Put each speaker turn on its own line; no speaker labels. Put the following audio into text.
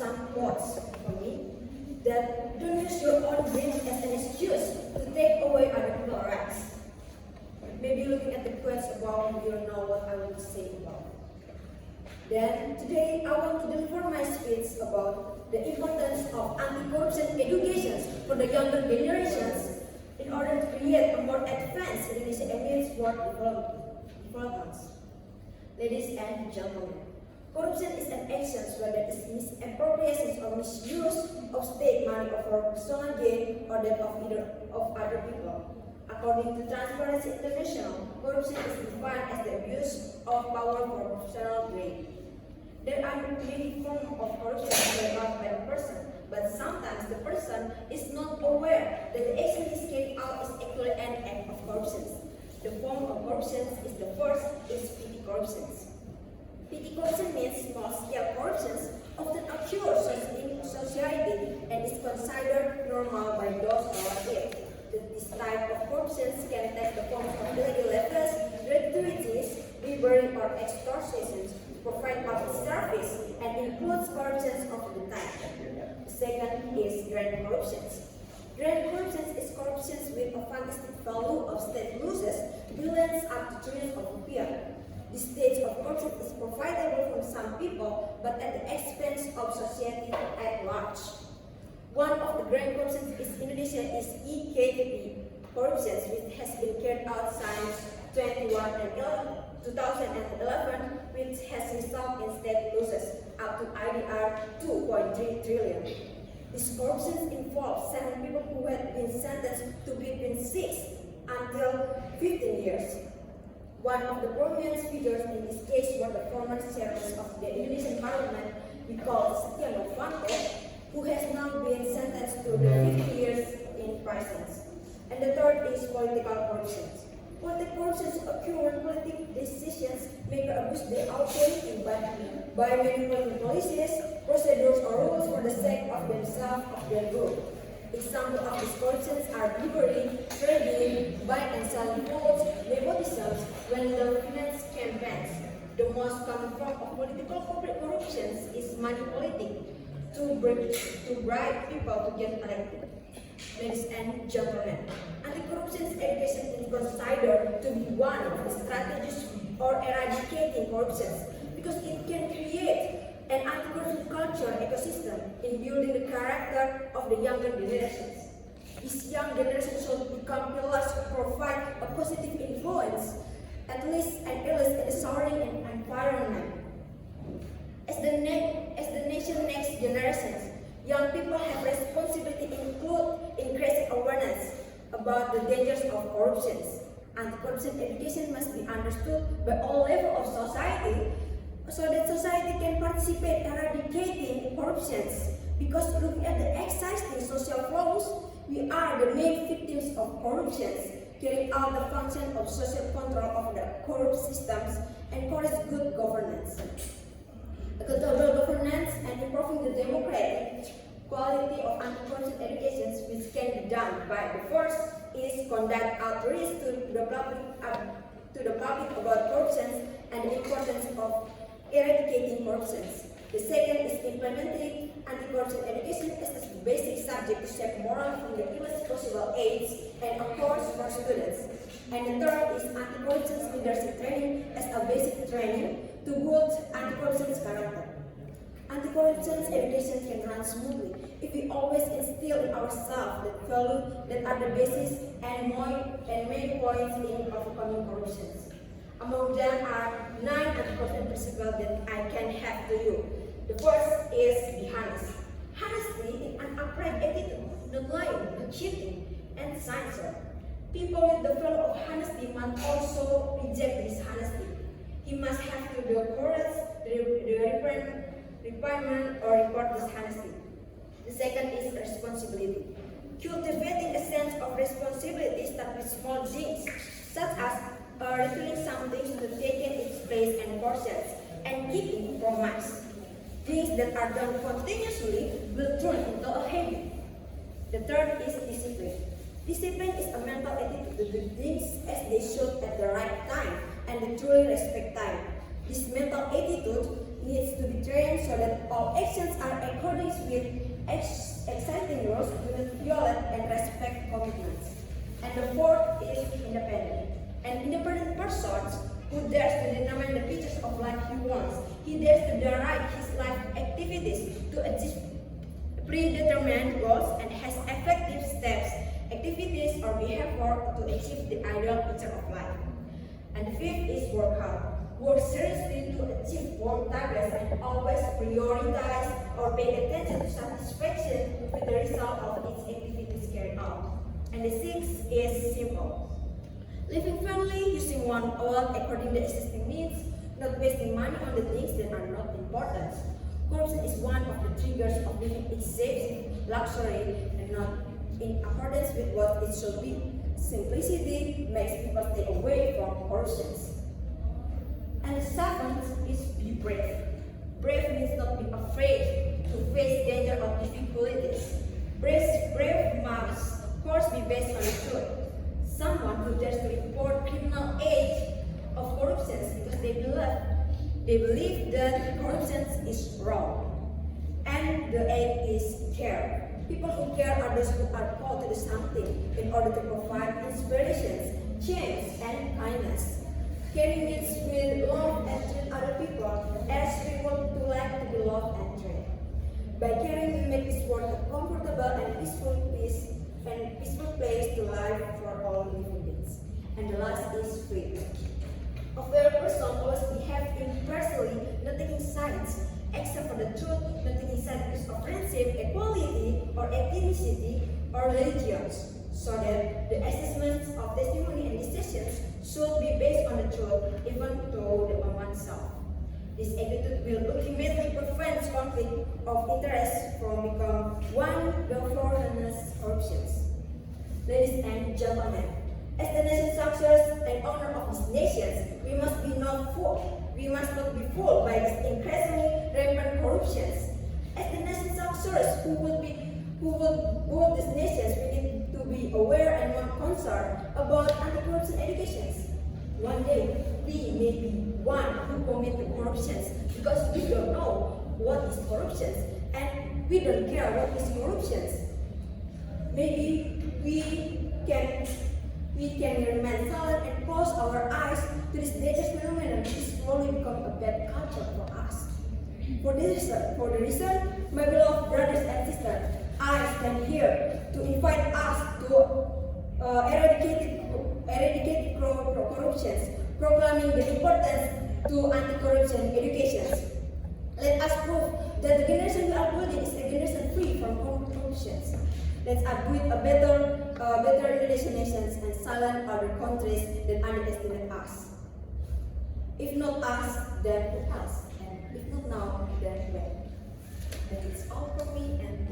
some quotes from me that don't use your own dreams as an excuse to take away other people's rights. Maybe looking at the quotes about you know what I want to say about. Then today I want to deliver my speech about the importance of anti-corruption education for the younger generations in order to create a more advanced Indonesia against world developments. Ladies and gentlemen, corruption is an action where there is misappropriation or misuse of state money for personal gain or that of other people. According to Transparency International, corruption is defined as the abuse of power for personal gain. There are many forms of corruption carried out by a person, but sometimes the person is not aware that the action he is carrying out is actually an act of corruption. The form of corruption is the first is petty corruption. Petty corruption means small-scale corruption often occurs in society and is considered normal by those around it. This type of corruption can take the form of illegal letters, gratuities, bribery, or extortion to provide public service and includes corruption of the type. The second is grand corruption. Grand corruption is corruption with a fantastic value of state losses, billions up to trillions of rupiah. This stage of corruption is profitable from some people, but at the expense of society at large. One of the grand corruptions in Indonesia is EKTP corruption, which has been carried out since 2011, which has resulted in state losses up to IDR 2.3 trillion. This corruption involves 7 people who had been sentenced to between 6 until 15 years. One of the prominent figures in this case was the former chairman of the Indonesian Parliament, we call Setia Novanto, who has now been sentenced to 50 years in prison. And the third is political corruption. Political corruption occur when political decisions makers abuse their authority by manipulating policies, procedures, or rules for the sake of themselves or their group. Examples of these corruptions are bribery, trading, buying and selling votes, nepotism, when the finance campaigns. The most common form of political corruption is manipulating to bribe people to get elected. Ladies and gentlemen, anti-corruption education is considered to be one of the strategies for eradicating corruption because it can create an anti-corruption culture ecosystem in building the character of the younger generations. This young generation should become pillars to provide a positive influence, at least in the surrounding environment. As the nation's next generations, young people have responsibility to include increasing awareness about the dangers of corruption. Anti-corruption education must be understood by all levels of society so that society can participate in eradicating corruption. Because looking at the existing social flows, we are the main victims of corruption, carrying out the function of social control of the corrupt systems and encourage good governance. Accountable governance and improving the democratic quality of anti-corruption education, which can be done by the first is conduct outreach to the public about corruption and the importance of eradicating corruption. The second is implementing anti-corruption education as a basic subject to shape moral from the earliest possible age and a course for students. And the third is anti-corruption leadership training as a basic training to build anti-corruption character. Anti-corruption education can run smoothly if we always instill in ourselves the values that are the basis and main points in overcoming corruption. Among them are 9 anti-corruption principles that I can have to you. The first is be honest. Honesty is an upright attitude, not lying, not cheating, and sincere. People with the value of honesty must also reject dishonesty. He must have to the courage, the requirement, or report dishonesty. The second is responsibility. Cultivating a sense of responsibility starts with small things, such as refilling something to taking its place and portions, and keeping promise. Things that are done continuously will turn into a habit. The third is discipline. Discipline is a mental attitude to do things as they should at the right time and to truly respect time. This mental attitude needs to be trained so that all actions are according with exciting rules, do not violate and respect commitments. And the fourth is independent. An independent person who dares to determine the features of life he wants. He dares to direct his life activities to achieve predetermined goals and has effective steps, activities or behavior to achieve the ideal picture of life. And the fifth is work hard. Work seriously to achieve work targets and always prioritize or pay attention to satisfaction with the result of its activities carried out. And the sixth is simple. Living fairly, using one wealth according to existing needs, not wasting money on the things that are not important. Corruption is one of the triggers of living excessive luxury and not in accordance with what it should be. Simplicity makes people stay away from corruption. And the seventh is be brave. Brave means not be afraid to face danger or difficulties. Brave must, of course, be based on the truth. Someone who dares to report criminal acts of corruption because they believe that corruption is wrong. And the eighth is care. People who care are those who are called to do something in order to provide inspirations, change, and kindness. Caring means we love and treat other people as we want to like to be loved and treated. By caring, we make this world a comfortable and peaceful place to live for all living beings. And the last is free. A fair person always behave impartially, not taking sides, except for the truth, not taking sides of friendship, equality, or ethnicity, or religions, so that the assessments of testimony and decisions should be based on the truth, even though on oneself. This attitude will ultimately prevent conflict of interest from becoming one governance corruptions. Ladies and gentlemen, as the nation success and honor of these nations, we must not be fooled by this increasingly rampant corruptions. As the nation success, who will build these nations, we need to be aware and more concerned about anti-corruption educations. One day, we may be one who commit to corruptions because we don't know what is corruption and we don't care what is corruption. Maybe we can remain silent and close our eyes to this dangerous phenomenon which is slowly becoming a bad culture for us. For the reason, my beloved brothers and sisters, I stand here to invite us to eradicate corruption, proclaiming the importance to anti-corruption education. Let us prove that the generation we are building is a generation free from corruption. Let's build a better Indonesian nations and silence other countries that underestimate us. If not us, then who else? And if not now, then when? That is all from me, and